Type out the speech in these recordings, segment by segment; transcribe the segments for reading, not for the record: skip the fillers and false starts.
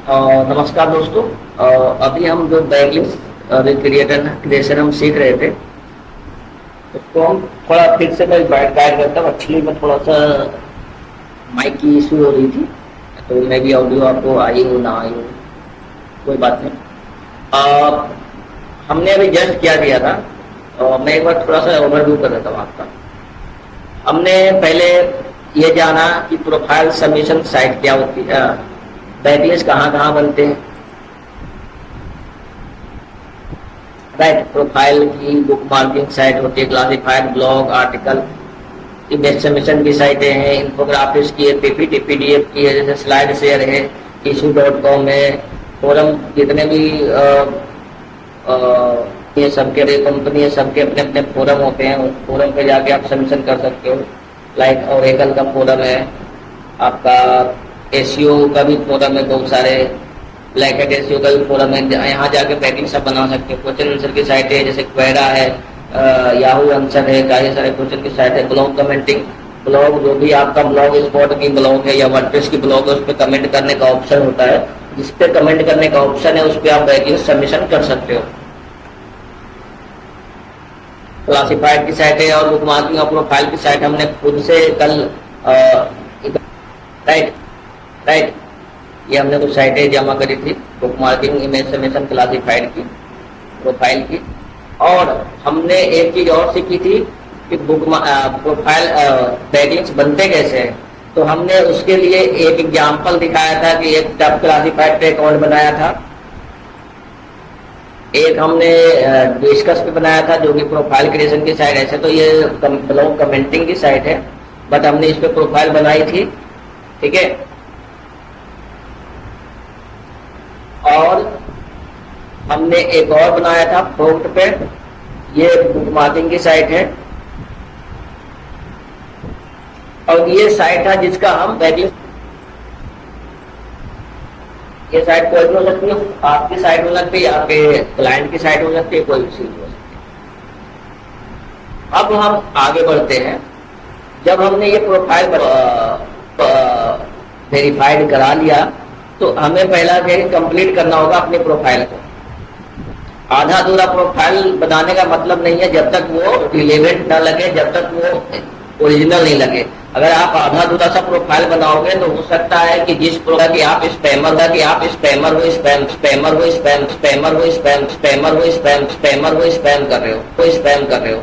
नमस्कार दोस्तों। अभी हम जो बैकलिंक्स क्रिएशन हम सीख रहे थे, उसको हम थोड़ा फिर से मैं गाइड करता हूँ। एक्चुअली मैं थोड़ा सा माइक की इशू हो रही थी, तो मैं भी ऑडियो आपको आई हो ना आई हो, कोई बात नहीं। अ, हमने अभी जस्ट क्या किया था, मैं एक बार थोड़ा सा ओवरव्यू कर देता हूँ आपका। हमने पहले ये जाना कि प्रोफाइल सबमिशन साइट क्या होती है, बैकलिंक्स कहाँ कहाँ बनते हैं। राइट, प्रोफाइल की बुक मार्किंग साइट होती है, classified blog article, image submission की साइटें हैं, इन्फोग्राफिक्स की है, पीपीटी पीडीएफ की है, जैसे स्लाइड शेयर है, इशू.com है, फोरम जितने भी अ, ये सबके कंपनी है, सबके अपने अपने फोरम होते हैं। उस फोरम पे जाके आप सबमिशन कर सकते हो। लाइक ओरेकल का फोरम है, आपका एसईओ का भी फोरम है, बहुत सारे ब्लैक हेड एसईओ का भी फोरम है, यहाँ जाके पैकिंग सब बना सकते हो। क्वेश्चन आंसर की साइट है, जैसे क्वेरा है, याहू आंसर है, काफी सारे क्वेश्चन की साइट है। ब्लॉग कमेंटिंग, ब्लॉग जो भी आपका ब्लॉग स्पॉट की ब्लॉग है या वर्डप्रेस की ब्लॉग है, उस पर कमेंट करने का ऑप्शन होता है। जिस पे कमेंट करने का ऑप्शन है उस पर आप बैकिंग सबमिशन कर सकते हो। क्लासिफाइड की साइट है और बुक मार्किंग और प्रोफाइल की साइट हमने खुद से कल राइट राइट ये हमने कुछ साइटें जमा करी थी, book marking, image submission, classified की, प्रोफाइल की। और हमने एक चीज और सीखी थी कि प्रोफाइल बैकलिंक्स बनते कैसे हैं। तो हमने उसके लिए एक एग्जांपल दिखाया था कि एक टॉप क्लासिफाइड पे अकाउंट बनाया था, एक हमने डिस्कस पे बनाया था जो कि प्रोफाइल क्रिएशन की साइट। ऐसे तो ये ब्लॉग कमेंटिंग की साइट है, बट हमने इस पे प्रोफाइल बनाई थी, ठीक है। और हमने एक और बनाया था प्रोम्प्ट पे, ये बुक मार्किंग की साइट है। और ये साइट है जिसका हम बैकलिंक, ये साइट कोई भी हो सकती है, आपकी साइट हो सकती है, आपके क्लाइंट की साइट हो सकती है, कोई भी चीज हो सकती है। अब हम आगे बढ़ते हैं। जब हमने ये प्रोफाइल वेरीफाइड करा लिया, तो हमें पहला कंप्लीट करना होगा अपने प्रोफाइल को। आधा अधूरा प्रोफाइल बनाने का मतलब नहीं है जब तक वो रिलेवेंट ना लगे, जब तक वो ओरिजिनल नहीं लगे। अगर आप आधा अधूरा सा प्रोफाइल बनाओगे तो हो सकता है कि जिस प्रोफाइल की आप स्पैमर हो, स्पैमर हो, स्पैमर हो, स्पैम कर रहे हो, कोई स्पैम कर रहे हो,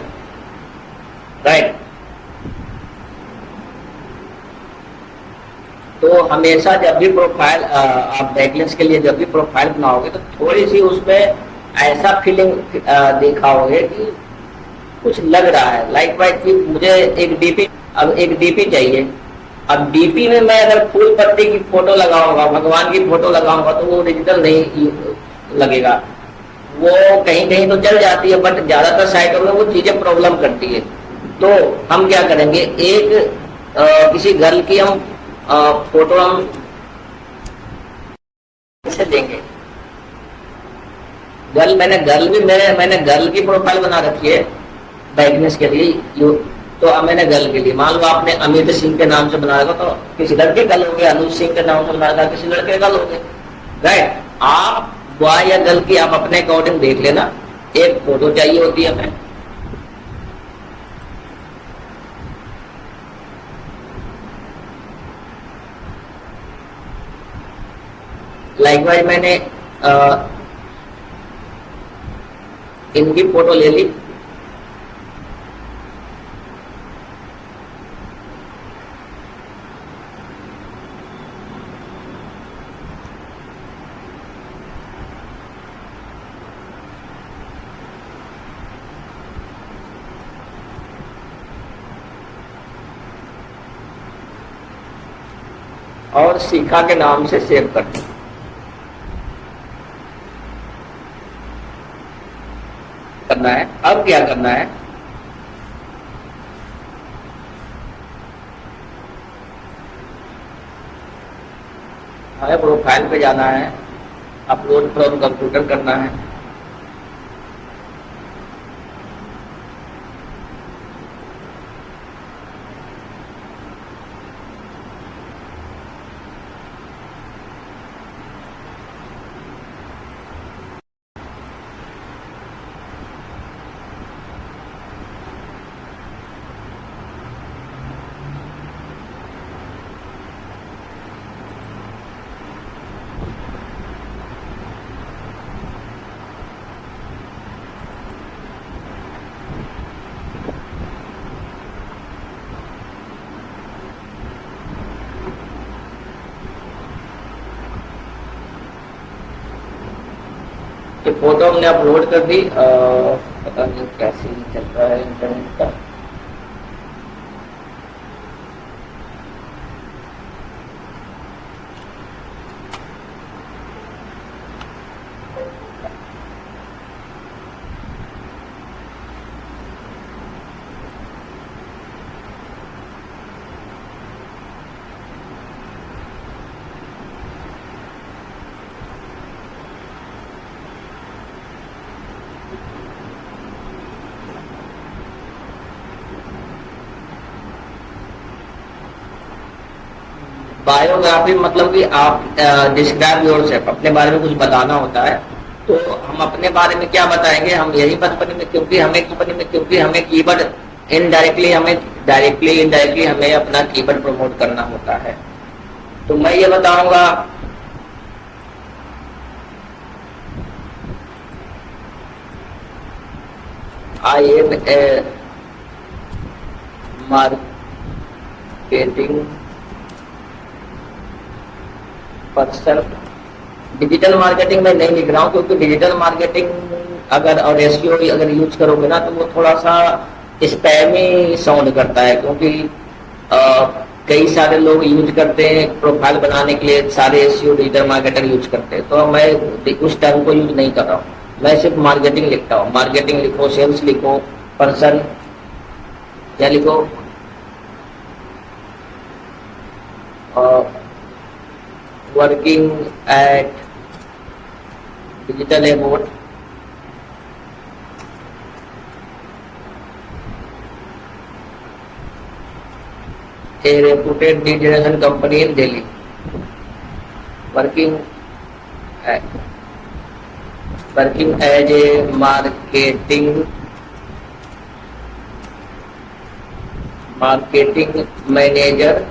राइट। तो हमेशा जब भी प्रोफाइल आप बैकलिंक्स के लिए जब भी प्रोफाइल बनाओगे तो थोड़ी सी उसमें ऐसा फीलिंग दिखाओगे कि कुछ लग रहा है, लाइक वाइक कि मुझे एक डीपी, अब एक डीपी चाहिए। अब डीपी में मैं अगर फूल पत्ती की फोटो लगाऊंगा, भगवान की फोटो लगाऊंगा, तो वो ओरिजिनल नहीं लगेगा। वो कहीं कहीं तो चल जाती है, बट ज्यादातर साइटों में वो चीजें प्रॉब्लम करती है। तो हम क्या करेंगे, एक किसी गर्ल की हम फोटो हम से देंगे। मैंने गर्ल की प्रोफाइल बना रखी है बैकलिंक्स के लिए। तो अब मैंने गर्ल के लिए, मान लो आपने अमित सिंह के नाम से बनाया तो किसी लड़के का लोगे, अनुज सिंह के नाम से बनाया किसी लड़के का लोगे, राइट। आप बॉय या गर्ल की आप अपने अकॉर्डिंग देख लेना। एक फोटो चाहिए होती है हमें, लाइकवाइज मैंने इनकी फोटो ले ली। और शिखा के नाम से सेव कर दी। करना है, अब क्या करना है, हमें प्रोफाइल पे जाना है, अपलोड फ्रॉम कंप्यूटर करना है। फोटो हमने अपलोड कर दी, पता नहीं कैसे चल रहा है इंटरनेट का। बायोग्राफी मतलब कि आप डिस्क्राइब योरसेल्फ, अपने बारे में कुछ बताना होता है। तो हम अपने बारे में क्या बताएंगे, हम यही कंपनी में क्योंकि हमें कीवर्ड इनडायरेक्टली, हमें डायरेक्टली इनडायरेक्टली हमें अपना कीवर्ड प्रमोट करना होता है। तो मैं ये बताऊंगा I am a marketing person. Digital marketing में नहीं लिख रहा हूँ, क्योंकि डिजिटल मार्केटिंग अगर और एसईओ अगर यूज करोगे ना, तो वो थोड़ा सा स्पैमी साउंड करता है, क्योंकि कई सारे लोग यूज करते हैं प्रोफाइल बनाने के लिए, सारे एसईओ डिजिटल मार्केटर यूज करते हैं। तो मैं उस टर्म को यूज नहीं कर रहा हूँ, मैं सिर्फ मार्केटिंग लिखता हूँ। मार्केटिंग लिखो, सेल्स लिखो, पर्सन क्या लिखो, working at digital Abbott a reputed lead generation company in Delhi, working as a marketing manager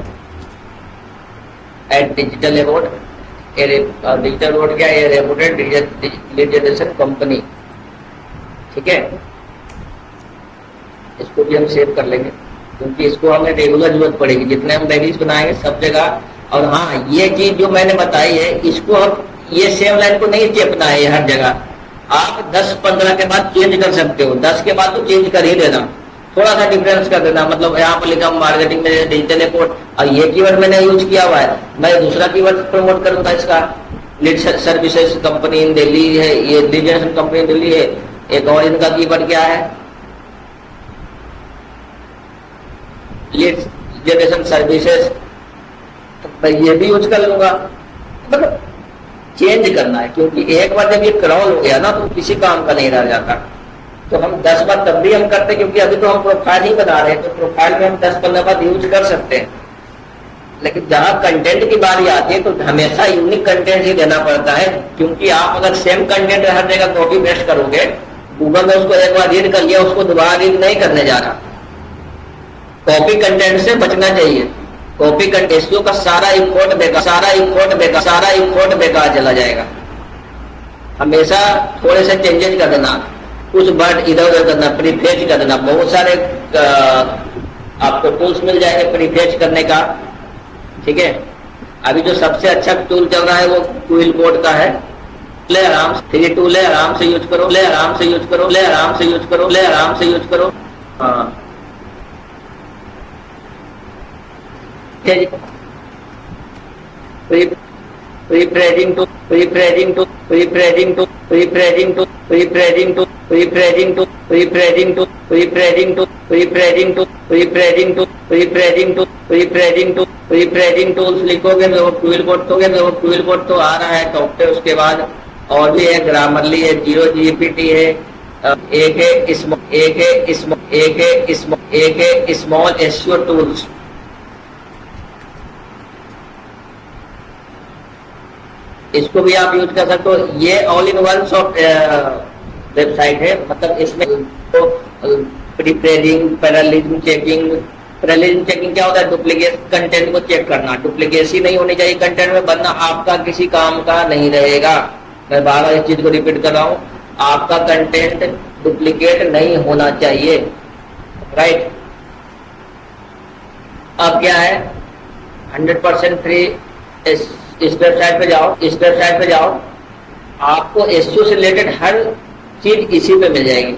at Digital Award, digital award क्या है, रेपुटेड लीड जनरेशन कंपनी। ठीक है, इसको भी हम सेव कर लेंगे, क्योंकि इसको हमें रेगुलर जरूरत पड़ेगी, जितने हम डायरीज बनाएंगे सब जगह। और हाँ, ये चीज जो मैंने बताई है, इसको हम ये सेम लाइन को नहीं चेपना है हर जगह। आप 10-15 के बाद चेंज कर सकते हो, 10 के बाद तो चेंज कर ही देना, थोड़ा सा डिफरेंस कर देना। मतलब यहाँ पर लिखा मार्केटिंग में डिजिटल एपोर्ट, और ये कीवर्ड मैंने यूज किया हुआ है, मैं दूसरा कीवर्ड प्रमोट करूंगा इसका, लीड सर्विसेज कंपनी इन दिल्ली है, ये लीड जनरेशन कंपनी इन दिल्ली है। एक और इनका कीवर्ड क्या है, लीड जनरेशन सर्विसेज, तो मैं ये भी यूज कर लूंगा। मतलब चेंज करना है, क्योंकि एक बार जब ये क्रॉल हो गया ना, तो किसी काम का नहीं रह जाता। तो हम 10 बार तब भी हम करते, क्योंकि अभी तो हम प्रोफाइल ही बना रहे हैं, तो प्रोफाइल में हम 10-15 बार यूज कर सकते हैं। लेकिन जहां कंटेंट की बारी आती है, तो हमेशा यूनिक कंटेंट ही देना पड़ता है, क्योंकि आप अगर सेम कंटेंट हर जगह कॉपी पेस्ट करोगे, गूगल में उसको एक बार रीड कर लिया, उसको दोबारा रीड नहीं करने जा रहा। कॉपी कंटेंट से बचना चाहिए। कॉपी कंटेंट का सारा इम्पोर्ट बेकार चला जाएगा। हमेशा थोड़े से चेंजेस कर देना, कुछ वर्ड इधर उधर करना, प्रीफेच कर देना। बहुत सारे आपको टूल्स मिल जाएंगे प्रीफेच करने का। ठीक है, अभी जो सबसे अच्छा टूल चल रहा है वो क्विल बोर्ड का है। ले आराम से, फ्री टूल है, आराम से यूज करो, ले आराम से यूज करो, ले आराम से यूज करो, ले आराम से यूज करो। हाँ, rephrasing to rephrasing to rephrasing to rephrasing to rephrasing to rephrasing to rephrasing to rephrasing to rephrasing to rephrasing to rephrasing to rephrasing to rephrasing tools लिखोगे तो क्विल बोर्ड तो आ रहा है टॉप पे। उसके बाद और भी है, ग्रामरली है, जीरो जीपीटी है, एक है स्मॉल एसईओ टूल्स। इसको भी आप यूज कर सकते हो। ये ऑल इन वन वेबसाइट है, मतलब इसमें तो प्रीप्रेडिंग, पैरेललिज्म चेकिंग। पैरेललिज्म चेकिंग क्या होता है, डुप्लीकेट कंटेंट को चेक करना। डुप्लीकेसी नहीं होनी चाहिए कंटेंट में, वरना आपका किसी काम का नहीं रहेगा। मैं बार बार इस चीज को रिपीट कर रहा हूँ, आपका कंटेंट डुप्लीकेट नहीं होना चाहिए। राइट, अब क्या है, 100% फ्री। इस वेबसाइट पे जाओ, आपको एसईओ से रिलेटेड हर चीज इसी पे मिल जाएगी।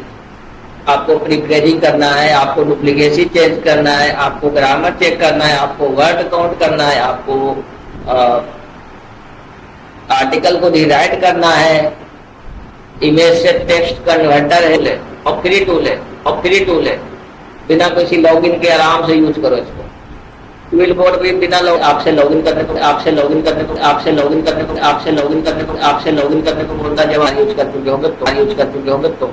आपको प्रीप्रेजिंग करना है, आपको डुप्लीकेसी चेंज करना है, आपको ग्रामर चेक करना है, आपको वर्ड काउंट करना है, आपको आर्टिकल को रीराइट करना है, इमेज से टेक्स्ट कन्वर्टर है और फ्री टूल है, बिना किसी लॉगिन के आराम से यूज करो इसको। ट्विल बोर्ड भी बिना आपसे लॉगिन करने को बोलता है, जब यूज कर चुके होंगे तो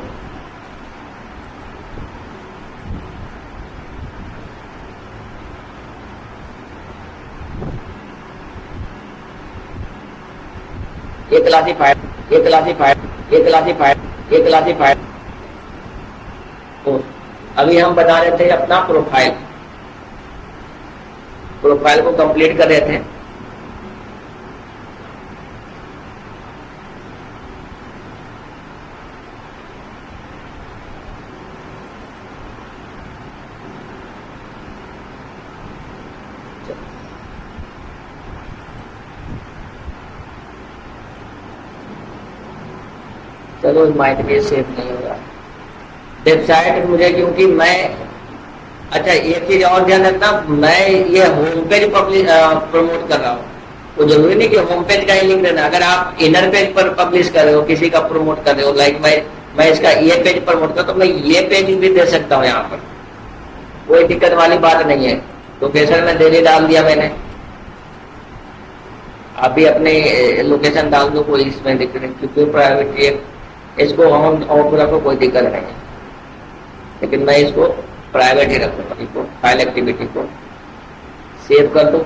क्लासिफाइड। तो अभी हम बना रहे थे अपना प्रोफाइल को कंप्लीट कर रहे थे। चलो माइक भी सेव नहीं होगा वेबसाइट मुझे, क्योंकि मैं अच्छा एक चीज और ध्यान रखना, मैं ये होम पेज प्रमोट कर रहा हूँ, तो जरूरी नहीं कि होम पेज का ही लिंक देना। अगर आप इनर पेज पर पब्लिश कर रहे हो, किसी का प्रमोट कर रहे हो, लाइक मैं इसका ये पेज प्रमोट कर, तो मैं ये पेज भी दे सकता हूँ यहाँ पर, कोई दिक्कत वाली बात नहीं है। लोकेशन में डेली डाल दिया मैंने, आप भी अपने लोकेशन डाल दो, कोई इसमें दिक्कत नहीं, क्योंकि प्राइवेट इसको ऑन ऑफ रखो, कोई दिक्कत नहीं है, लेकिन मैं इसको प्राइवेट ही रखूंगा। इसको फाइल एक्टिविटी को सेव कर दो,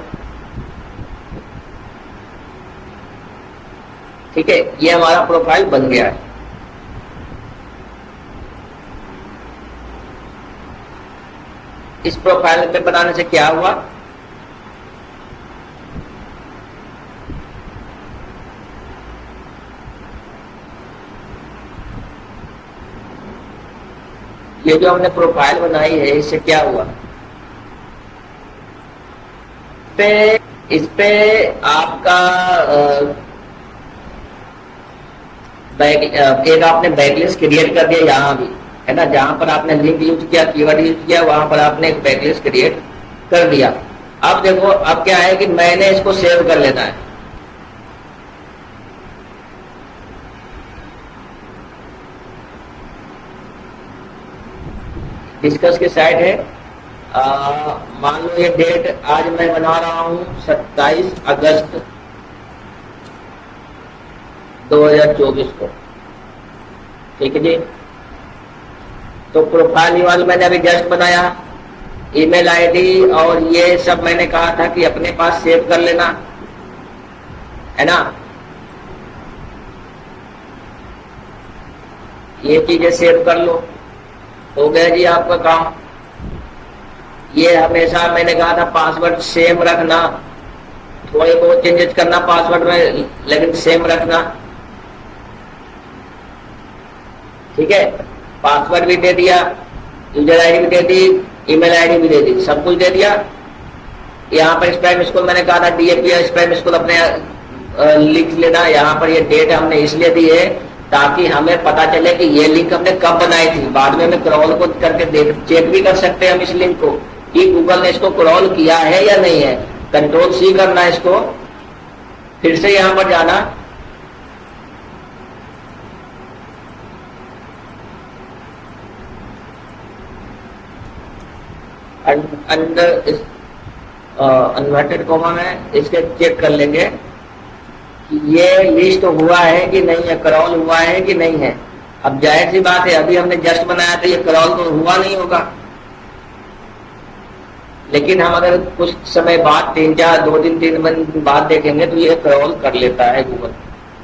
ठीक है। ये हमारा प्रोफाइल बन गया है। इस प्रोफाइल पे बनाने से क्या हुआ, ये जो हमने प्रोफाइल बनाई है, इससे क्या हुआ, इस पे आपका एक आपने बैकलिस्ट क्रिएट कर दिया यहाँ भी, है ना। जहां पर आपने लिंक यूज किया, कीवर्ड यूज किया, वहां पर आपने एक बैकलिस्ट क्रिएट कर दिया। अब देखो, अब क्या है कि मैंने इसको सेव कर लेना है। डिस्कस की साइट है, मान लो ये डेट आज मैं बना रहा हूं 27 अगस्त 2024 को, ठीक है जी। तो प्रोफाइल वाल मैंने अभी जस्ट बनाया, ईमेल आईडी और ये सब मैंने कहा था कि अपने पास सेव कर लेना, है ना। ये चीजें सेव कर लो, हो गया जी आपका काम। ये हमेशा मैंने कहा था पासवर्ड सेम रखना, थोड़े बहुत चेंजेस करना पासवर्ड में, लेकिन सेम रखना, ठीक है। पासवर्ड भी दे दिया, यूजर आईडी भी दे दी, ईमेल आईडी भी दे दी, सब कुछ दे दिया। यहाँ पर स्पैम स्कूल मैंने कहा था डीएपी स्पैम स्कूल अपने लिख लेना। यहाँ पर ये डेट हमने इसलिए दी है ताकि हमें पता चले कि ये लिंक हमने कब बनाई थी। बाद में हमें क्रॉल को करके देख चेक भी कर सकते हैं हम इस लिंक को कि गूगल ने इसको क्रॉल किया है या नहीं है। कंट्रोल सी करना है इसको, फिर से यहां पर जाना, अंडर इन्वर्टेड कॉमा में इसके चेक कर लेंगे कि ये लिस्ट हुआ है कि नहीं है, क्रॉल हुआ है कि नहीं है। अब जाहिर सी बात है, अभी हमने जस्ट बनाया था, ये क्रॉल तो हुआ नहीं होगा, लेकिन हम अगर कुछ समय बाद 2-3 दिन बाद देखेंगे तो ये क्रॉल कर लेता है गूगल।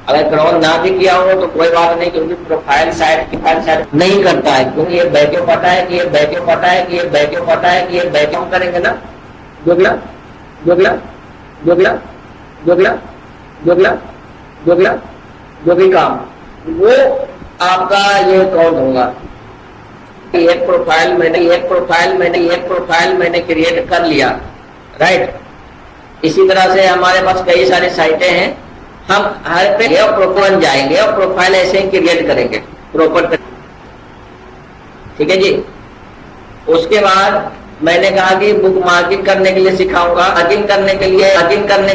अगर क्रॉल ना भी किया हो तो कोई बात नहीं, क्योंकि प्रोफाइल साइट की फाइल साइट नहीं करता है, क्योंकि ये बैकअप पता है कि ये बैकअप पता है कि ये बैकअप पता है कि ये बैकअप करेंगे ना, गूगला गूगला गूगला गूगला गूगला गूगला जो भी काम, वो आपका ये काउंट होगा। एक प्रोफाइल मैंने क्रिएट कर लिया, राइट। इसी तरह से हमारे पास कई सारी साइटें हैं, हम हर पे और प्रोफाइल जाएंगे और प्रोफाइल ऐसे ही क्रिएट करेंगे प्रॉपर। ठीक है जी। उसके बाद मैंने कहा कि बुक मार्किंग करने के लिए सिखाऊंगा। मार्किंग करने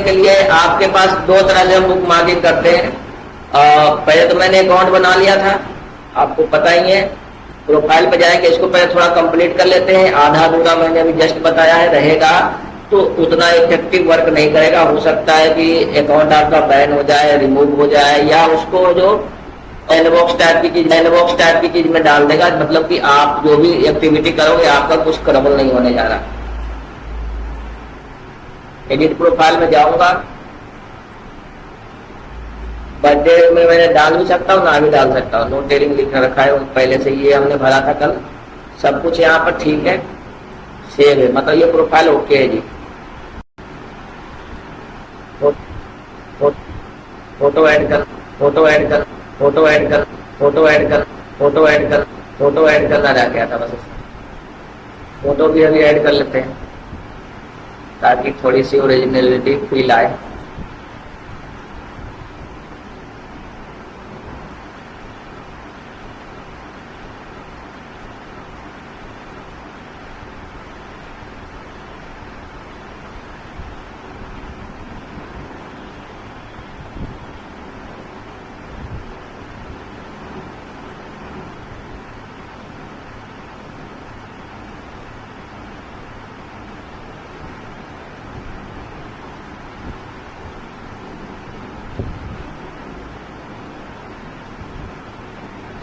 के लिए आपके पास दो तरह से हम बुक मार्किंग करते हैं। पहले तो मैंने अकाउंट बना लिया था, आपको पता ही है। प्रोफाइल पे जाएंगे, इसको पहले थोड़ा कंप्लीट कर लेते हैं। आधा अधूरा मैंने अभी जस्ट बताया है, रहेगा तो उतना इफेक्टिव वर्क नहीं करेगा। हो सकता है कि अकाउंट आपका बैन हो जाए, रिमूव हो जाए, या उसको जो सैंडबॉक्स टाइप की चीज में डाल देगा। मतलब कि आप जो भी एक्टिविटी करोगे आपका कुछ क्रबल नहीं होने जा रहा। एडिट प्रोफाइल में जाऊंगा, बर्थडे में मैंने डाल भी सकता हूँ, ना भी डाल सकता हूँ। नो टेलिंग लिख रखा है पहले से, ये हमने भरा था कल। सब कुछ यहाँ पर ठीक है, सेव है, मतलब ये प्रोफाइल ओके है जी। फोटो ऐड कर, फोटो ऐड कर, फोटो ऐड कर, फोटो ऐड कर, फोटो ऐड कर, फोटो ऐड करना रह गया था बस। फोटो भी अभी ऐड कर लेते हैं ताकि थोड़ी सी ओरिजिनलिटी फील आए।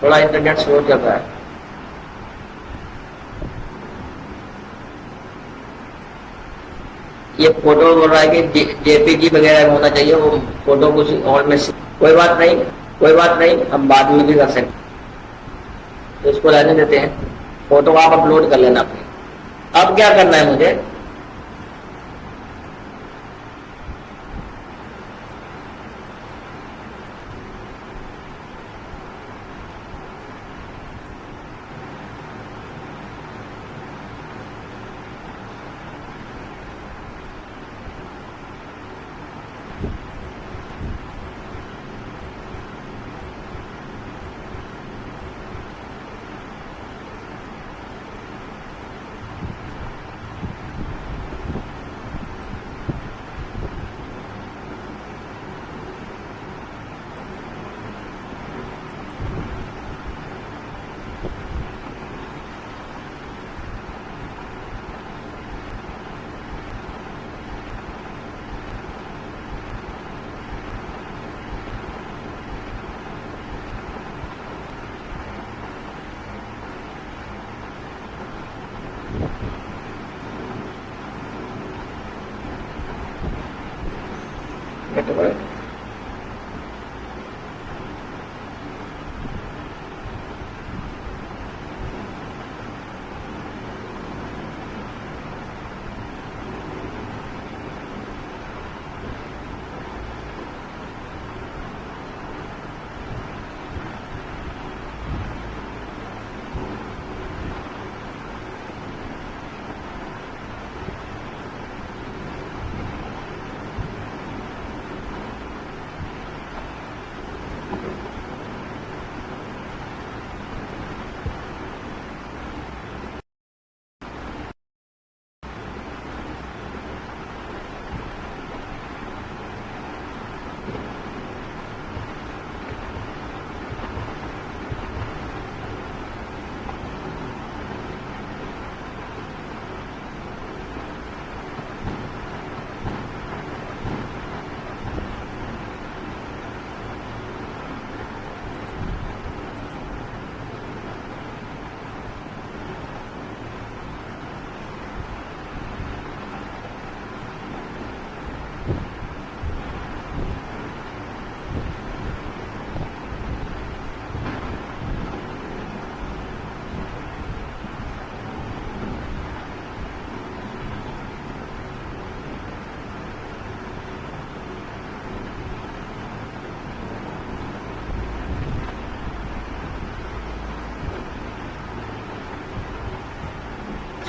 थोड़ा इंटरनेट स्लो चल रहा है। ये फोटो बोल रहा है कि जेपीजी वगैरह होना चाहिए, वो फोटो कुछ और में। कोई बात नहीं, कोई बात नहीं, हम बाद में भी कर सकते, तो इसको रहने देते हैं। फोटो आप अपलोड कर लेना अपनी। अब क्या करना है मुझे,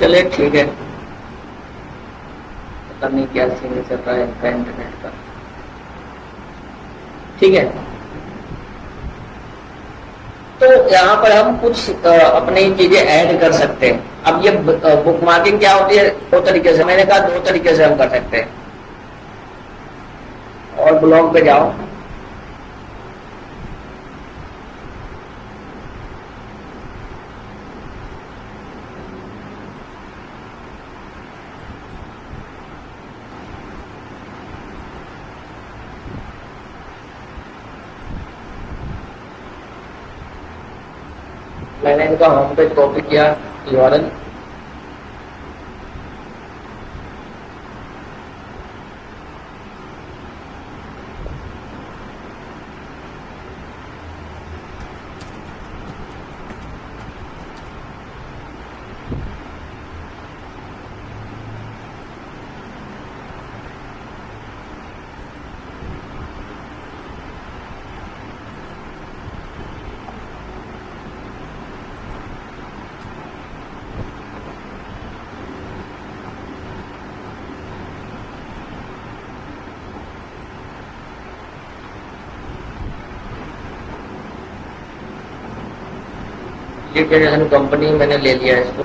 चले ठीक है। पता नहीं क्या सीन चल रहा है इनका इंटरनेट का। ठीक है। तो यहाँ पर हम कुछ अपनी चीजें ऐड कर सकते हैं। अब ये बुक मार्किंग क्या होती है, दो तरीके से, मैंने कहा दो तरीके से हम कर सकते हैं। और ब्लॉग पे जाओ, मैंने इनका होम पेज कॉपी किया URL, लीड जनरेशन कंपनी मैंने ले लिया इसको,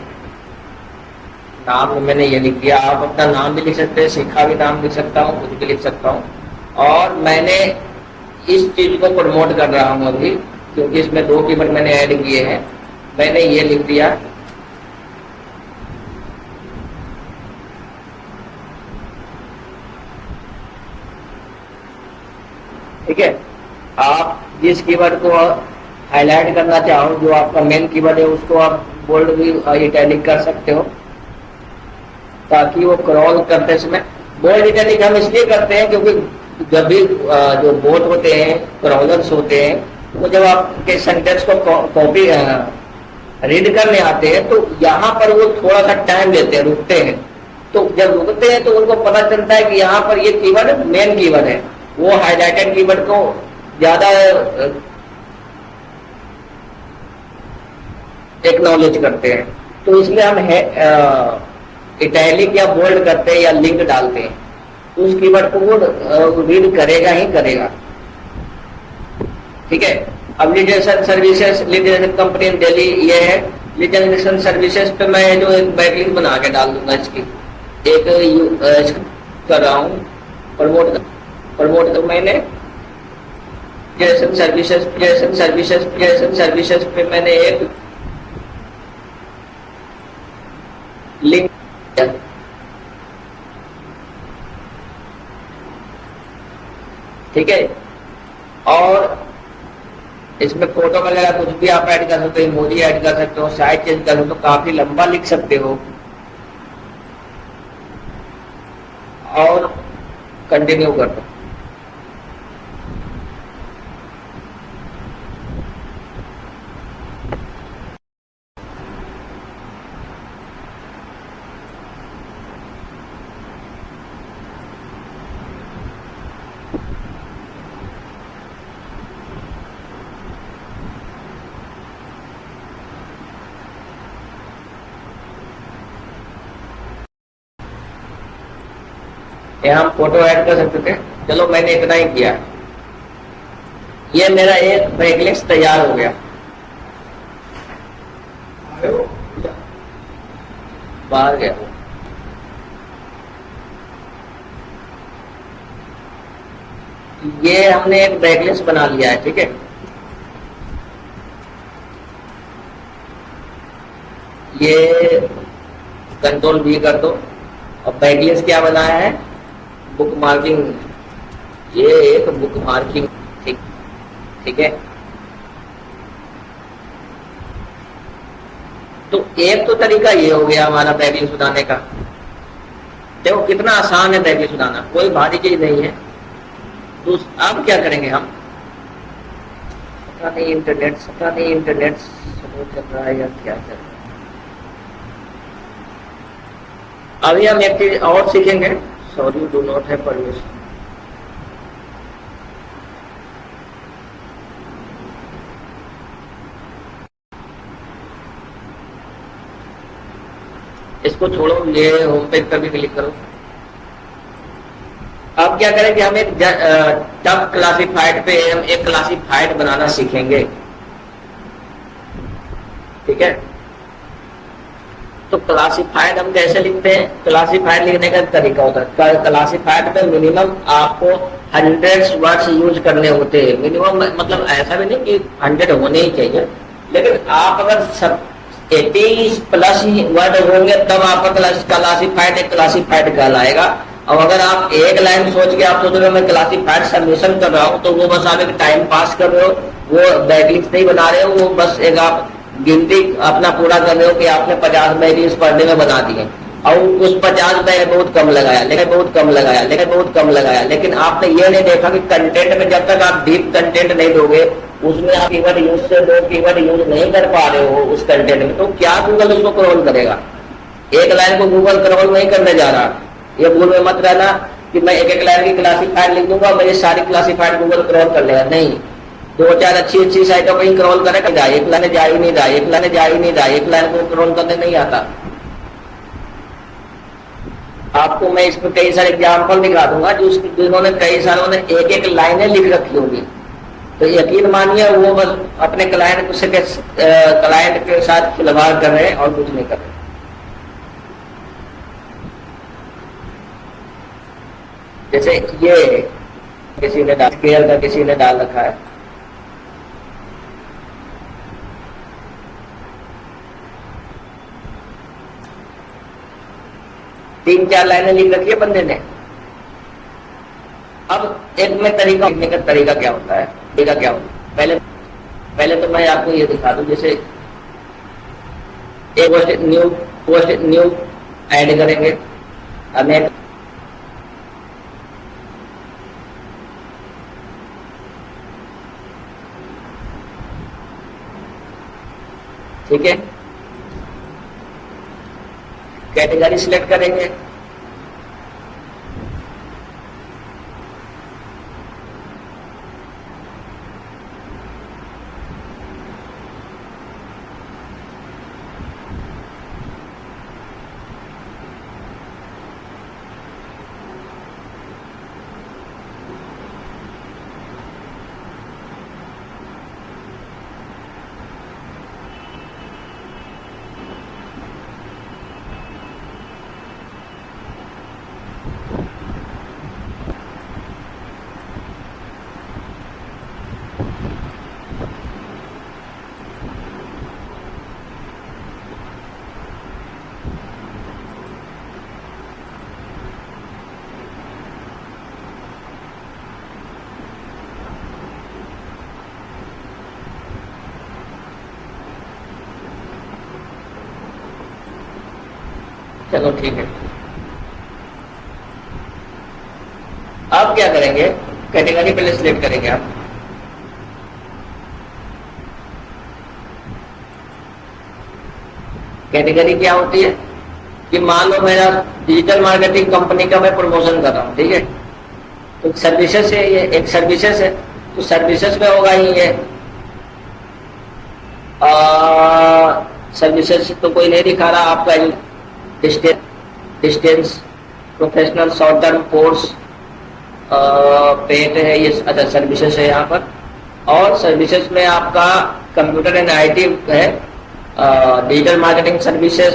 नाम मैंने ये लिख दिया। आप अपना नाम भी लिख सकते हैं, सीखा भी नाम लिख सकता हूँ, कुछ भी लिख सकता हूँ। और मैंने इस चीज को प्रमोट कर रहा हूँ अभी, क्योंकि इसमें दो कीवर्ड मैंने ऐड किए हैं। मैंने ये लिख दिया, ठीक है। आप जिस कीवर्ड को हाईलाइट करना चाहो, जो आपका मेन कीवर्ड है, उसको आप बोल्ड भी इटैलिक कर सकते हो, ताकि वो क्रॉल करते समय, बोल्ड इटैलिक हम इसलिए करते हैं क्योंकि जब भी जो बोट होते हैं, क्रॉलर्स होते हैं, वो जब आपके सेंटेंस को कॉपी रीड करने आते हैं तो यहाँ पर वो थोड़ा सा टाइम लेते हैं, रुकते हैं। तो जब रुकते हैं तो उनको पता चलता है कि यहाँ पर ये कीवर्ड मेन कीवर्ड है, वो हाईलाइटेड कीवर्ड को ज्यादा एक्नॉलेज करते हैं। तो इसलिए हम इटैलिक या बोल्ड करते हैं या लिंक डालते हैं, उस कीवर्ड को वो रीड करेगा ही करेगा, ठीक है। अब lead generation services, lead generation company इन दिल्ली, ये है लीड जनरेशन सर्विसेज पे मैं जो एक बैकलिंक बना के डाल दूंगा, इसकी एक कर रहा हूँ, प्रमोट तो मैंने जनरेशन सर्विसेज पे मैंने एक लिंक, ठीक है। और इसमें फोटो वगैरह कुछ भी आप ऐड कर सकते हो, इमोजी ऐड कर सकते हो, साइज चेंज कर सकते हो, काफी लंबा लिख सकते हो। और कंटिन्यू कर दो। यहाँ हम फोटो ऐड कर सकते थे, चलो मैंने इतना ही किया। ये मेरा एक बैकलिंक तैयार हो गया। बाहर गया, ये हमने एक बैकलिंक बना लिया है, ठीक है। ये कंट्रोल V कर दो, और बैकलिंक क्या बनाया है, बुक मार्किंग, ये एक बुक मार्किंग, ठीक है। तो एक तो तरीका ये हो गया हमारा बैकलिंक बनाने का। देखो कितना आसान है बैकलिंक बनाना, कोई भारी चीज नहीं है। तो अब क्या करेंगे हम, पता नहीं इंटरनेट स्लो चल रहा है या क्या चल रहा है। अभी हम एक चीज और सीखेंगे, sorry do not have permission. इसको छोड़ो, ये होम पेज पर भी क्लिक करो। अब क्या करें कि हम एक टफ क्लासिफाइड पे हम एक क्लासिफाइड बनाना सीखेंगे। ठीक है, तो क्लासिफाइड हम कैसे लिखते हैं? क्लासिफाइड लिखने का तरीका होता है, क्लासिफाइड में मिनिमम आपको 100 वर्ड्स यूज करने होते हैं। मिनिमम मतलब ऐसा भी नहीं कि 100 होने ही चाहिए, लेकिन आप अगर सब 80+ वर्ड होंगे तब आपका क्लासिफाइड एक क्लासिफाइड कहलाएगा। अब अगर आप एक लाइन सोच के आप सोच रहे हो मैं क्लासिफाइड सबमिशन कर रहा हूँ, तो वो बस आप एक टाइम पास कर रहे हो, वो बैकलिंक्स नहीं बना रहे हो, वो बस एक आप गिनती अपना पूरा कर रहे हो कि आपने 50 बैकलिंक्स पढ़ने में बना दिए और उस 50 में बहुत कम लगाया, लेकिन बहुत कम लगाया, लेकिन बहुत कम लगाया। लेकिन आपने ये नहीं देखा कि कंटेंट में जब तक आप डीप कंटेंट नहीं दोगे, उसमें आप कीवर्ड यूज से 2 कीवर्ड यूज नहीं कर पा रहे हो उस कंटेंट में, तो क्या गूगल उसको क्रॉल करेगा? एक लाइन को गूगल क्रॉल नहीं करने जा रहा। ये भूल में मत रहना कि मैं एक लाइन की क्लासिफाइड लिख दूंगा, मेरी सारी क्लासिफाइड गूगल क्रॉल कर लेगा। नहीं, 2-4 अच्छी साइटों पर ही क्रॉल करेगा, एक लाइन जा ही नहीं रहा, एक लाइन जा ही नहीं रहा, एक लाइन को क्रॉल करने नहीं आता। आपको मैं इसमें कई सारे एग्जाम्पल दिखा दूंगा जिन्होंने कई सारों ने एक लाइनें लिख रखी होगी, तो यकीन मानिए वो बस अपने क्लाइंट के साथ खिलवाड़ कर रहे हैं और कुछ नहीं कर रहे। जैसे ये किसी ने केयर का किसी ने डाल रखा है, तीन चार लाइनें लिख रखी है बंदे ने। अब एक में तरीका लिखने का तरीका क्या होता है, तरीका क्या होता है? पहले तो मैं आपको ये दिखा दूं, जैसे एक पोस्ट न्यू ऐड करेंगे, हमें ठीक है, कैटेगरी सिलेक्ट करेंगे, चलो ठीक है। अब क्या करेंगे, कैटेगरी पहले सिलेक्ट करेंगे आप, कैटेगरी क्या होती है कि मान लो मेरा डिजिटल मार्केटिंग कंपनी का मैं प्रमोशन कर रहा हूँ, ठीक है, तो सर्विसेज है, ये एक सर्विसेज है, तो सर्विसेज में होगा ही ये सर्विसेज तो कोई नहीं दिखा रहा आपका, distance professional short term course paid है ये, अच्छा सर्विसेज है यहाँ पर। और सर्विसेज में आपका कंप्यूटर एंड आईटी है, digital marketing services,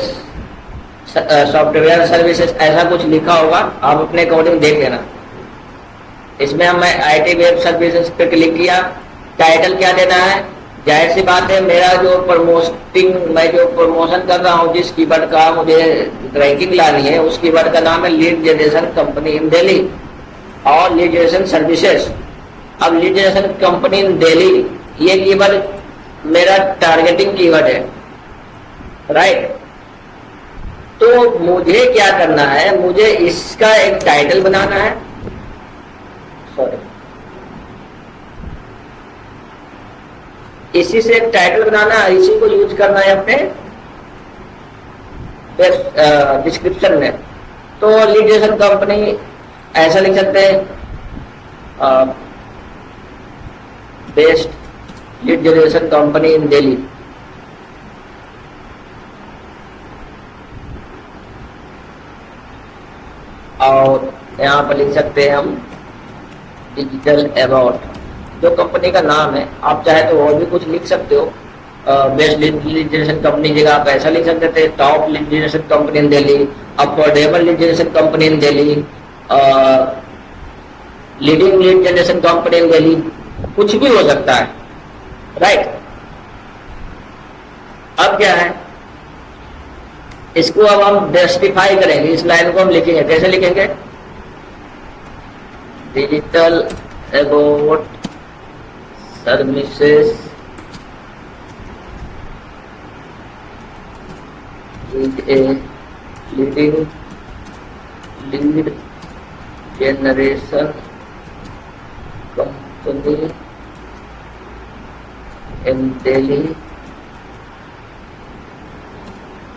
software services, ऐसा कुछ लिखा होगा, आप अपने अकॉर्डिंग देख लेना। इसमें हम मैं आईटी वेब सर्विसेज पे क्लिक किया, टाइटल क्या देना है, जाहिर सी बात है मेरा जो मैं जो प्रमोशन कर रहा हूँ जिस कीवर्ड का मुझे रैंकिंग लानी है उस कीवर्ड का नाम है लीड जनरेशन कंपनी इन दिल्ली और लीड जनरेशन सर्विसेज। अब लीड जनरेशन कंपनी इन दिल्ली ये कीवर्ड मेरा टारगेटिंग कीवर्ड है, राइट। तो मुझे क्या करना है, मुझे इसका एक टाइटल बनाना है, सॉरी इसी से एक टाइटल बनाना है, इसी को यूज करना है अपने डिस्क्रिप्शन में। तो लीड जनरेशन कंपनी ऐसा लिख सकते हैं, बेस्ट लीड जनरेशन कंपनी इन दिल्ली, और यहाँ पर लिख सकते हैं हम डिजिटल अबाउट, जो कंपनी का नाम है। आप चाहे तो और भी कुछ लिख सकते हो। बेस्ट लीड जनरेशन कंपनी जगह आप ऐसा लिख सकते थे, टॉप लीड जनरेशन कंपनी इन Delhi, affordable lead generation company इन Delhi, leading lead generation company इन दिल्ली, कुछ भी हो सकता है, राइट। अब क्या है, इसको अब हम जस्टिफाई करेंगे, इस लाइन को हम लिखेंगे, कैसे लिखेंगे? Digital about services is a leading lead generation company in Delhi,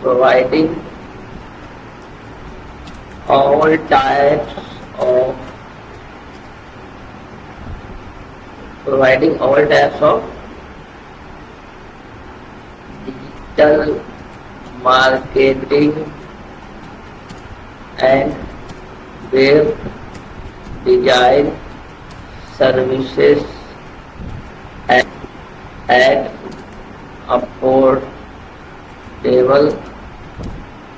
providing all types of digital marketing and web design services at affordable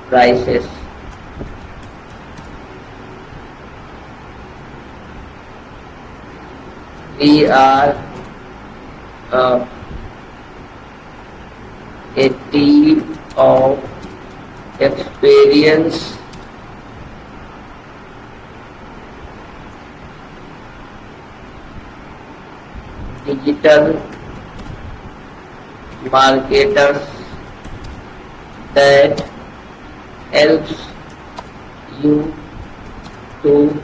prices. We are a team of experienced digital marketers that helps you to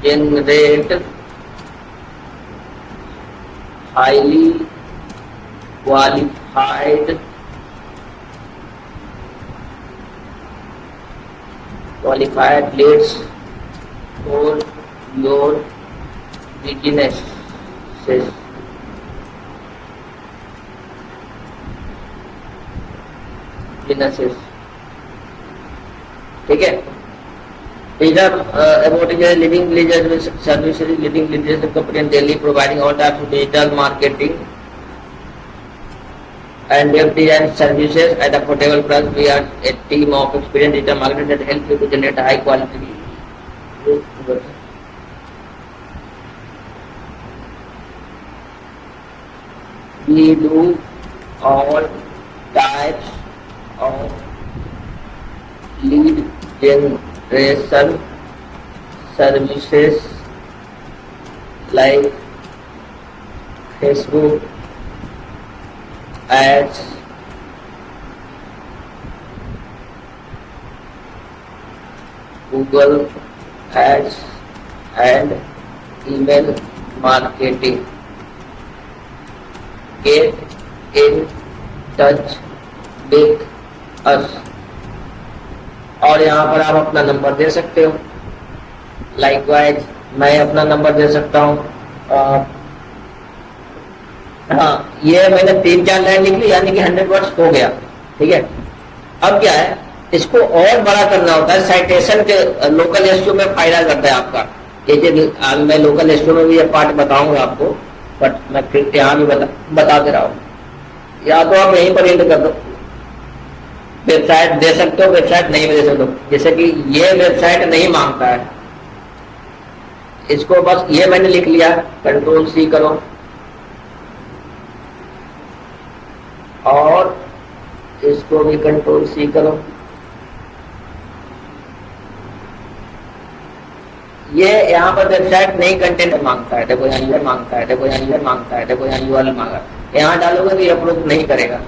generate highly qualified leads for your businesses. ठीक है। इधर about is a leading leisure services, leading leisure company in Delhi, providing all types of digital marketing and web design services at affordable price. We are a team of experienced digital marketers that help you to generate high quality. We do all types of lead generation services like Facebook ads, Google ads and email marketing. Get in touch with us. और यहाँ पर आप अपना number दे सकते हो। Likewise मैं अपना number दे सकता हूँ। हाँ, ये मैंने 3-4 लाइन लिख ली, यानी कि 100 वर्ड्स हो गया। ठीक है। अब क्या है, इसको और बड़ा करना होता है। साइटेशन के लोकल एसईओ में फायदा करता है आपका। ये जो मैं लोकल एसईओ में भी ये पार्ट बताऊंगा आपको, बट मैं फिर यहाँ भी बता दे रहा हूँ। या तो आप यहीं पर एंड कर दो, वेबसाइट दे सकते हो, वेबसाइट नहीं दे सकते हो। जैसे कि ये वेबसाइट नहीं मांगता है, इसको बस ये मैंने लिख लिया, कंट्रोल सी करो और इसको भी कंट्रोल सी करो। ये यहाँ पर वेबसाइट नहीं कंटेंट मांगता है, देखो यहाँ यूआरएल मांगता है, देखो यहाँ यूआरएल मांगता है, देखो यहाँ यूआरएल मांगा। यहाँ डालोगे तो ये अप्रूव नहीं करेगा।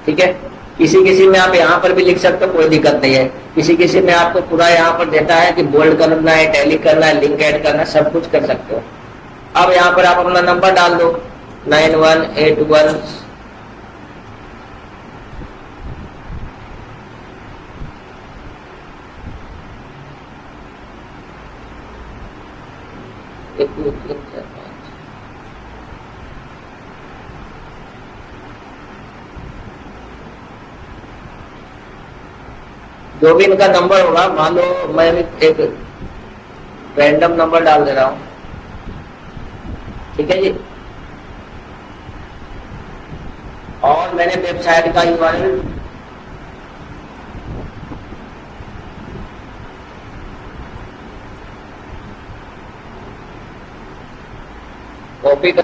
ठीक है। किसी में आप यहाँ पर भी लिख सकते हो, कोई दिक्कत नहीं है। किसी में आपको पूरा यहाँ पर देता है कि बोल्ड करना है, टैली करना है, लिंक ऐड करना है, सब कुछ कर सकते हो। अब यहाँ पर आप अपना नंबर डाल दो 9181 2 जो भी इनका नंबर होगा, मान लो मैं एक रैंडम नंबर डाल दे रहा हूं, ठीक है जी। और मैंने वेबसाइट का यूआरएल कॉपी कर,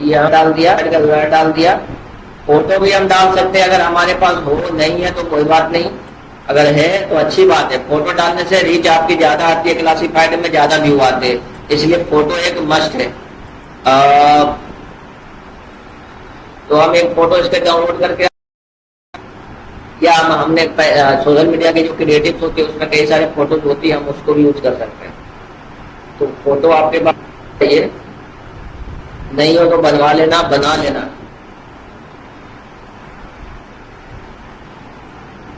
यहाँ डाल दिया, डाल दिया। फोटो भी हम डाल सकते हैं, अगर हमारे पास हो, नहीं है तो कोई बात नहीं, अगर है तो अच्छी बात है। फोटो डालने से रीच आपकी ज्यादा आती है, क्लासिफाइड में ज्यादा व्यू आते हैं, इसलिए फोटो एक मस्ट है। तो हम एक फोटो इसके डाउनलोड करके, या हमने सोशल मीडिया के जो क्रिएटिव होते हैं उसमें कई सारे फोटोज होती है, हम उसको भी यूज कर सकते हैं। तो फोटो आपके पास चाहिए, नहीं हो तो बनवा लेना, बना लेना।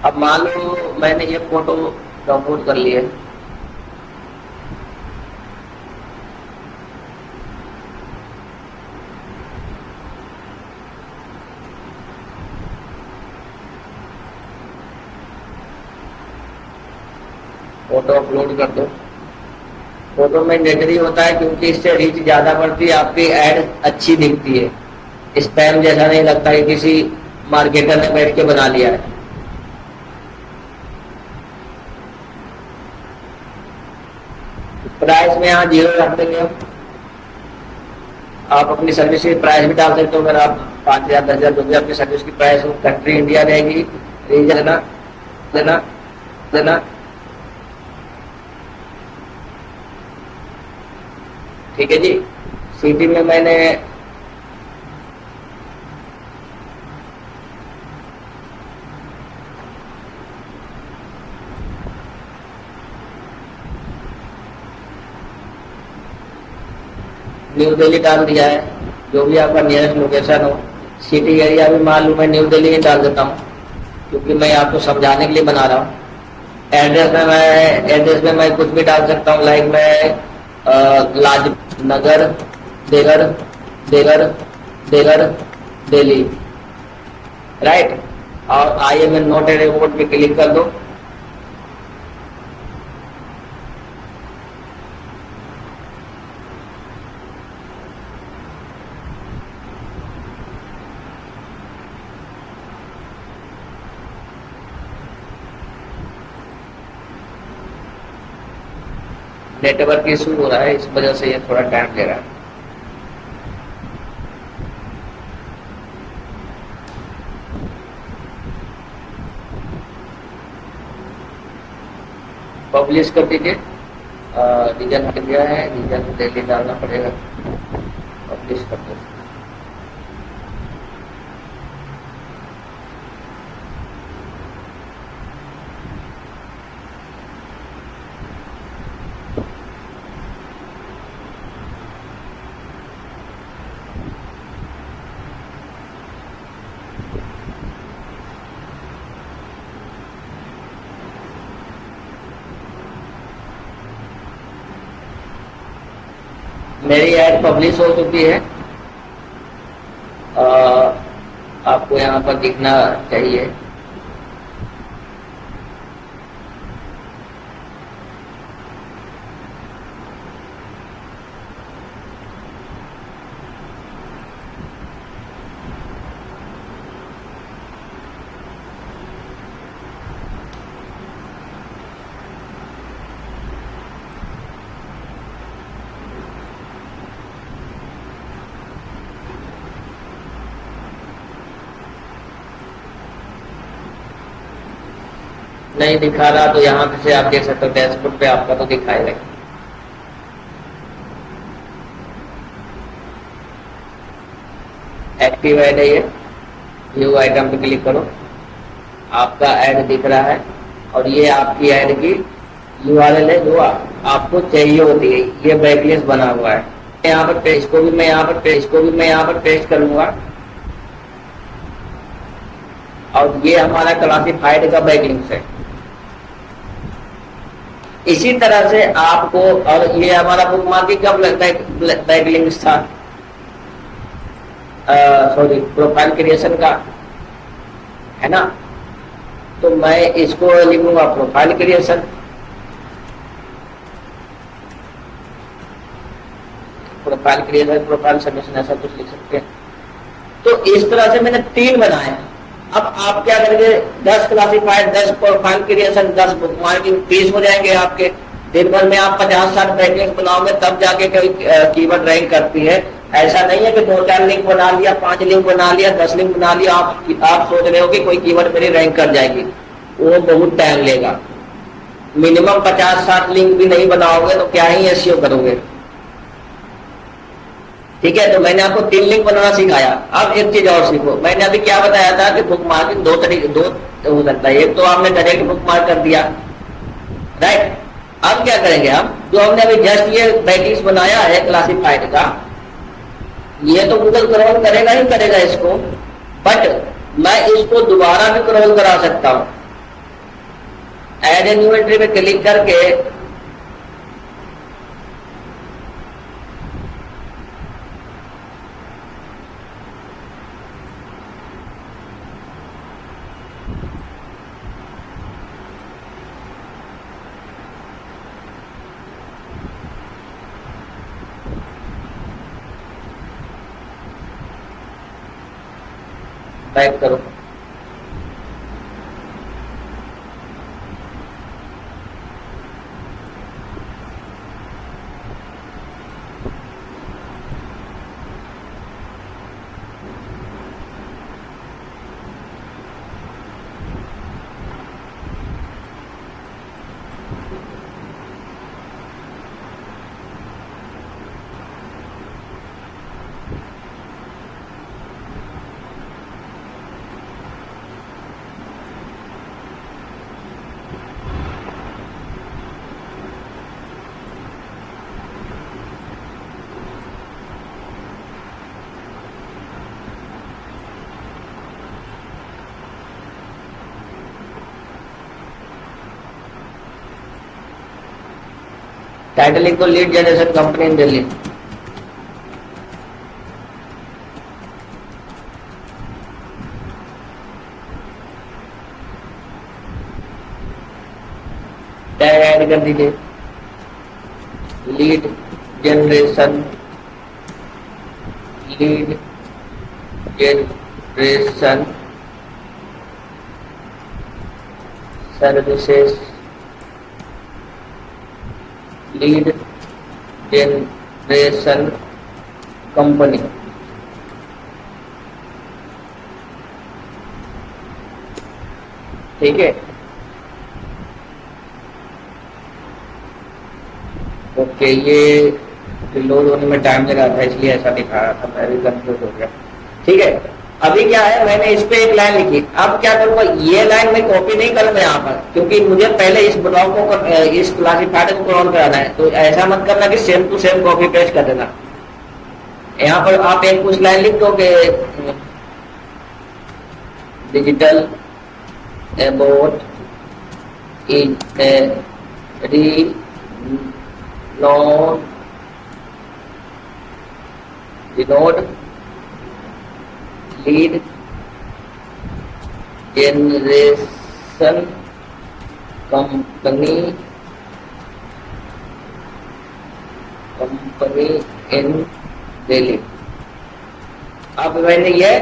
अब मान लो मैंने ये फोटो डाउनलोड कर लिया, फोटो अपलोड कर दो। फोटो में नेटरी होता है क्योंकि इससे रीच ज्यादा बढ़ती है, आपकी एड अच्छी दिखती है, स्पैम जैसा नहीं लगता है किसी मार्केटर ने बैठ के बना लिया है। प्राइस में यहाँ 0 रख देंगे हम। आप अपनी सर्विस की प्राइस भी डाल सकते हो, अगर आप 5,000 10,000 जो भी आपकी सर्विस की प्राइस हो। कंट्री इंडिया रहेगी, रीजन लेना लेना लेना, ठीक है जी। सिटी में मैंने न्यू दिल्ली डाल दिया है, जो भी आपका नियरेस्ट लोकेशन हो। सिटी एरिया भी मान लो मैं न्यू दिल्ली ही डाल देता हूँ, क्योंकि मैं आपको समझाने के लिए बना रहा हूँ। एड्रेस में मैं कुछ भी डाल सकता हूँ, लाइक मैं लाज नगर देगर देगर देगर दिल्ली, राइट। और I am an not a robot पे क्लिक कर दो। नेटवर्क इशू हो रहा है, इस वजह से ये थोड़ा टाइम ले रहा है। पब्लिश कर दीजिए। रीजन हट गया है, रीजन दिल्ली डालना पड़ेगा। पब्लिश कर दो। मेरी ऐड पब्लिश हो चुकी है, आपको यहाँ पर दिखना चाहिए। नहीं दिखा रहा तो यहाँ पे से आप देख सकते हो, डैशबोर्ड पे आपका तो दिखाएगा। एक्टिव ऐड है ये, व्यू आइटम पे क्लिक करो, आपका ऐड दिख रहा है। और ये आपकी ऐड की यूआरएल है जो आपको चाहिए होती है। ये बैकलिस्ट बना हुआ है, यहाँ पर पेस्ट को भी मैं यहाँ पर पेस्ट करूंगा। और ये हमारा क्लासिफाइड का बैकलिंक है। इसी तरह से आपको, और ये हमारा बुक मार्किंग का बैक लिंक्स था, सॉरी प्रोफाइल क्रिएशन का, है ना। तो मैं इसको लिखूंगा profile creation, profile creation, profile submission, ऐसा कुछ लिख सकते हैं। तो इस तरह से मैंने 3 बनाए। अब आप क्या करेंगे, 10 classified, 10 profile creation, 10 book marking, 30 हो जाएंगे आपके। दिन भर में आप 50-60 बैकलिंक बनाओगे तब जाके कोई कीवर्ड रैंक करती है। ऐसा नहीं है कि 2-4 लिंक बना लिया, 5 लिंक बना लिया, 10 लिंक बना लिया, आप सोच रहे हो कि कोई कीवर्ड मेरी रैंक कर जाएगी, वो बहुत टाइम लेगा। मिनिमम 50-60 लिंक भी नहीं बनाओगे तो क्या ही एसईओ करोगे। ठीक है, तो मैंने आपको 3 लिंक बनाना सिखाया। अब एक चीज और सीखो, मैंने अभी क्या बताया था कि बुक मार्किंग 2 तरीके, 2 हो सकता है। एक तो आपने डायरेक्ट बुक मार्क कर दिया, राइट। अब क्या करेंगे हम, जो हमने अभी जस्ट ये बैकलिस्ट बनाया है क्लासिफाइड का, ये तो गूगल क्रॉल करेगा ही करेगा इसको, बट मैं इसको दोबारा भी क्रॉल करा सकता हूं। ऐड ए न्यू एंट्री पे क्लिक करके टाइप करो, टाइटल लिख दो, लीड जनरेशन कंपनी इन दिल्ली। टैग ऐड कर दीजिए, lead generation, lead generation services, lead generation company. ठीक है, ओके। ये लोड होने में टाइम लगा था इसलिए ऐसा दिखा रहा था, मैं भी कंफ्यूज हो गया। ठीक है, अभी क्या है, मैंने इस पे एक लाइन लिखी। अब क्या करूंगा, ये लाइन मैं कॉपी नहीं करूंगा यहाँ पर, क्योंकि मुझे पहले इस ब्लॉक को, इस क्लासिफाइड को क्रॉल कराना है। तो ऐसा मत करना कि same to same copy paste कर देना। यहाँ पर आप एक कुछ लाइन लिख दो कि digital about is a denote lead generation company in Delhi। अब मैंने ये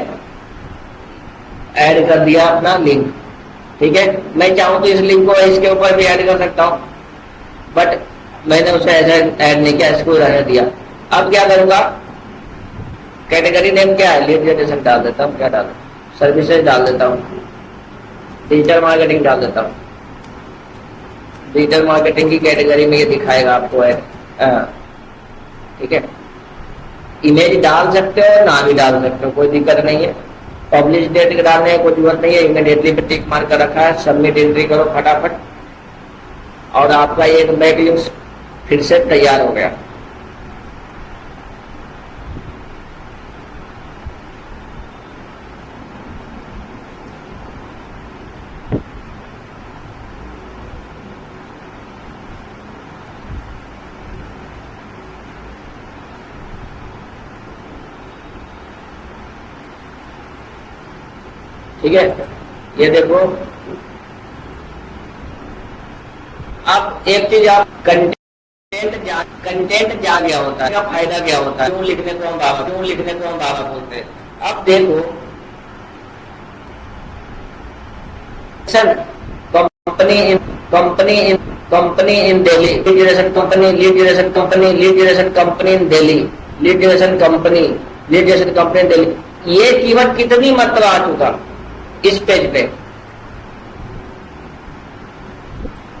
ऐड कर दिया अपना लिंक। ठीक है, मैं चाहूँ तो इस लिंक को इसके ऊपर भी ऐड कर सकता हूँ, बट मैंने उसे ऐसा ऐड नहीं किया, इसको रहने दिया। अब क्या करूंगा, कैटेगरी नेम क्या है, लीड जनरेशन डाल देता हूँ, क्या डाल, सर्विसेज डाल देता हूँ, डिजिटल मार्केटिंग डाल देता हूँ। डिजिटल मार्केटिंग की कैटेगरी में ये दिखाएगा आपको ऐड। ठीक है, इमेज डाल सकते हो, ना भी डाल सकते हो, कोई दिक्कत नहीं है। पब्लिश डेट डालने की कोई जरूरत नहीं है, इमीडिएटली पे टिक मार कर रखा है। सबमिट एंट्री करो फटाफट, और आपका एक बैकलिंक फिर से तैयार हो गया। ठीक है, ये देखो। अब एक चीज, आप कंटेंट जा गया होता है, क्या फायदा क्या होता है, क्यों लिखने को हम बाबा बोलते हैं। अब देखो, कंपनी इन दिल्ली, लीड जनरेशन कंपनी इन दिल्ली, लीड जनरेशन कंपनी इन दिल्ली। ये कीवर्ड कितनी मरतबा आ चुका इस पेज पे।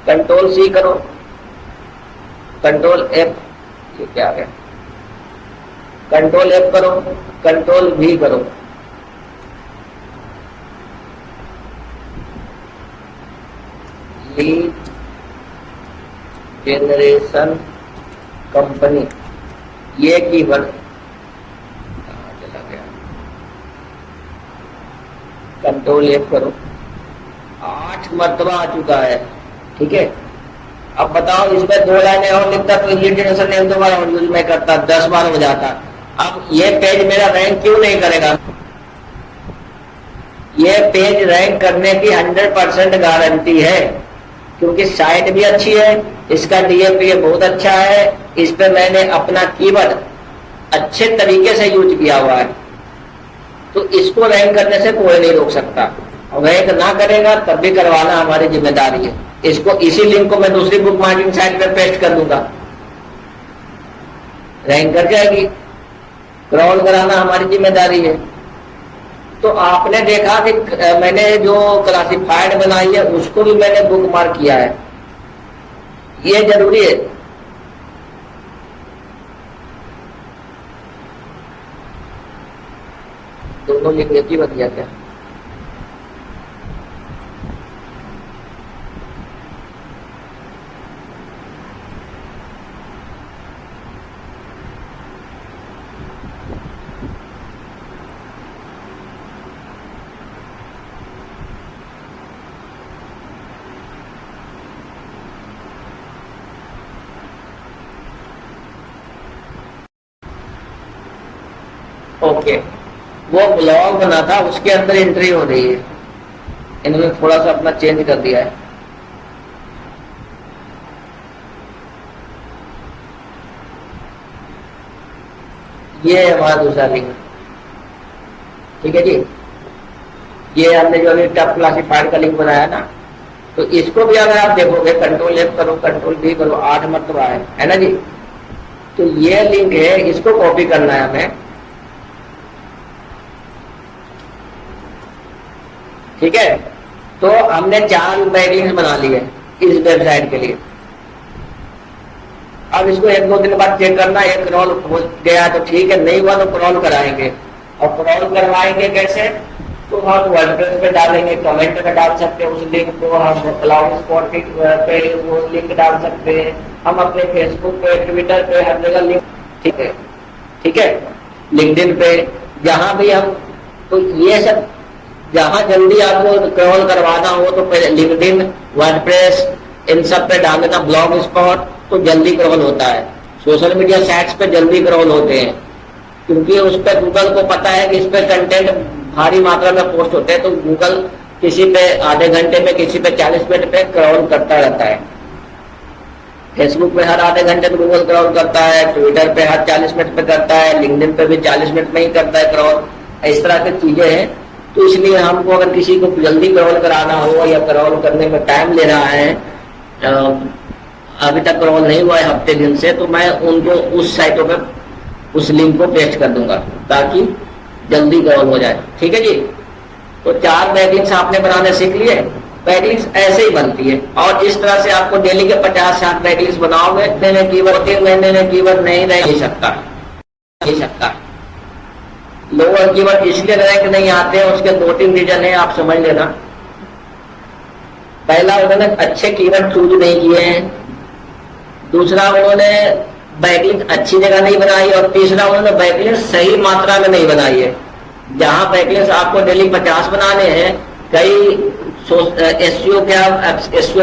कंट्रोल सी करो, कंट्रोल एफ, ये क्या आ गया, कंट्रोल एफ करो, कंट्रोल वी करो, लीड जनरेशन कंपनी, ये कीवर्ड कहाँ चला गया, कंट्रोल एफ करो, 8 मरतबा आ चुका है। ठीक है, अब बताओ इसमें 2 लाइनें और लिखता तो लीड जनरेशन ने 2 बार यूज में करता, 10 बार हो जाता। अब ये पेज मेरा रैंक क्यों नहीं करेगा? ये पेज रैंक करने की 100% गारंटी है, क्योंकि साइट भी अच्छी है, इसका डीएपी बहुत अच्छा है, इस पे मैंने अपना कीवर्ड अच्छे तरीके से यूज किया हुआ है, तो इसको रैंक करने से कोई नहीं रोक सकता। रैंक ना करेगा तब भी करवाना हमारी जिम्मेदारी है। इसको, इसी लिंक को मैं दूसरी बुक मार्केटिंग साइट पर पेस्ट कर दूंगा, रैंक कर जाएगी। क्रॉल कराना हमारी जिम्मेदारी है। तो आपने देखा कि मैंने जो क्लासिफाइड बनाई है उसको भी मैंने बुक मार्क किया है, ये जरूरी है। दोनों लिख लेती बढ़िया क्या। ओके, वो ब्लॉग बना था उसके अंदर एंट्री हो रही है, इन्होंने थोड़ा सा अपना चेंज कर दिया है। ये हमारा दूसरा लिंक, ठीक है जी। ये हमने जो अभी टॉप क्लासिफाइड का लिंक बनाया ना, तो इसको भी अगर आप देखोगे, कंट्रोल एफ करो, कंट्रोल बी करो, 8 मरतबा है ना जी। तो ये लिंक है, इसको कॉपी करना है हमें, ठीक है। तो हमने 4 बैकलिंक्स बना लिए इस वेबसाइट के लिए। अब इसको 1-2 दिन बाद चेक करना, एक क्रॉल हो गया तो ठीक है, नहीं हुआ तो क्रॉल कराएंगे। और क्रॉल करवाएंगे कैसे? तो हम वर्डप्रेस पे डालेंगे, कमेंट में डाल सकते हैं उस लिंक को, हम क्लाउड स्पॉट पे वो लिंक डाल सकते हैं, हम अपने फेसबुक पे, ट्विटर पे, हर जगह लिंक, ठीक है, ठीक है, लिंक्डइन पे, जहां भी हम, तो ये सब जहां जल्दी आपको क्रॉल करवाना हो तो पहले लिंक्डइन, वर्डप्रेस, इन सब पे डाल देना, ब्लॉग स्पॉट, तो जल्दी क्रॉल होता है। सोशल मीडिया साइट्स पे जल्दी क्रॉल होते हैं, क्योंकि उस पर गूगल को पता है कि इस पे कंटेंट भारी मात्रा में पोस्ट होते हैं, तो गूगल किसी पे आधे घंटे में, किसी पे 40 मिनट पे क्रॉल करता रहता है। फेसबुक पे हर आधे घंटे में गूगल क्रॉल करता है, ट्विटर पे हर 40 मिनट पे करता है, लिंक्डइन पे भी 40 मिनट में ही करता है क्रॉल। इस तरह की चीजें हैं, तो इसलिए हमको अगर किसी को जल्दी क्रॉल कराना हो या क्रॉल करने में टाइम ले रहा है, अभी तक क्रॉल नहीं हुआ है हफ्ते दिन से, तो मैं उनको उस साइटों पे उस लिंक को पेस्ट कर दूंगा ताकि जल्दी क्रॉल हो जाए, ठीक है जी। तो 4 बैकलिंक्स आपने बनाने सीख लिए। बैकलिंक्स ऐसे ही बनती है, और इस तरह से आपको डेली के 50-60 बैकलिंक्स बनाओगे, महीने कीवर्ड 3 महीने में कीवर्ड नहीं रह सकता। लोअर कीवर्ड इसलिए रैंक नहीं आते हैं, उसके 2-3 रीजन है, आप समझ लेना। पहला, उन्होंने अच्छे कीवर्ड चूज नहीं किए हैं, दूसरा उन्होंने बैकलिंक अच्छी जगह नहीं बनाई, और तीसरा उन्होंने बैकलिंक सही मात्रा में नहीं बनाई है। जहां बैकलिंक आपको डेली 50 बनाने हैं, कई एसईओ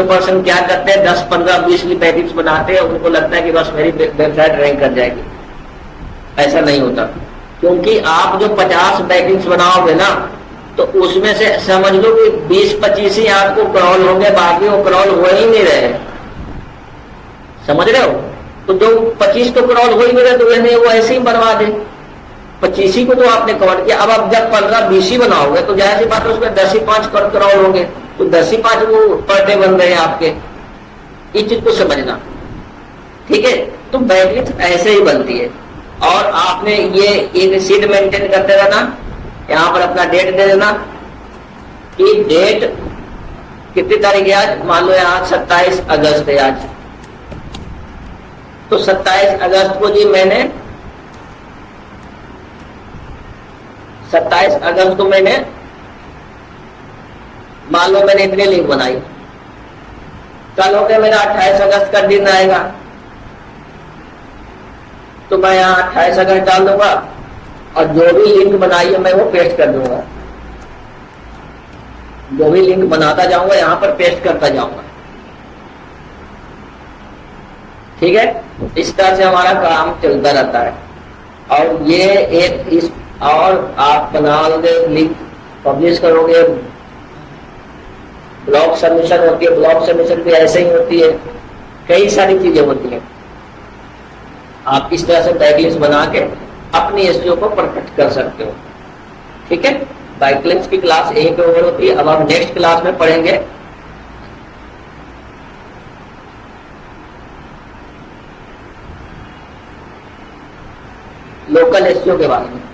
पर्सन क्या करते हैं, 10, 15, 20 की बैकलिंक्स बनाते हैं, उनको लगता है कि बस मेरी वेबसाइट रैंक कर जाएगी। ऐसा नहीं होता, क्योंकि आप जो 50 बैकलिंक्स बनाओगे ना, तो उसमें से समझ लो कि 20-25 ही आपको क्रॉल होंगे, बाकी वो क्रॉल हो ही नहीं रहे। समझ रहे हो? तो जो 25 तो क्रॉल हो ही नहीं रहे तो यानी वो ऐसे ही बर्बाद है। 25 ही को तो आपने कवर किया। अब आप जब 15-20 ही बनाओगे तो जाहिर सी बात है उसमें 10 ही 5 क्रॉल होंगे, तो 10 ही 5 वो पर डे बन रहे हैं आपके। इस चीज को समझना, ठीक है? तो बैकलिंक ऐसे ही बनती है। और आपने ये एक शीट मेंटेन करते रहना, यहां पर अपना डेट दे देना कि डेट कितनी तारीख है आज, मान लो यहाँ 27 अगस्त है आज, तो 27 अगस्त को जी मैंने 27 अगस्त को मैंने मान लो मैंने इतनी लिंक बनाई। कल हो गया मेरा 28 अगस्त का दिन आएगा, तो मैं यहाँ 28 अगस्त डाल दूंगा और जो भी लिंक बनाई है मैं वो पेस्ट कर दूंगा। जो भी लिंक बनाता जाऊंगा यहां पर पेस्ट करता जाऊंगा, ठीक है? इस तरह से हमारा काम चलता रहता है। और ये एक इस और आप बनाओगे, लिंक पब्लिश करोगे, ब्लॉग सबमिशन होती है, ब्लॉग सबमिशन भी ऐसे ही होती है, कई सारी चीजें होती हैं। आप इस तरह से बैकलिंक्स बना के अपनी एसईओ को परफेक्ट कर सकते हो, ठीक है? बैकलिंक्स की क्लास यहीं पे ओवर होती है। अब हम नेक्स्ट क्लास में पढ़ेंगे लोकल एसईओ के बारे में।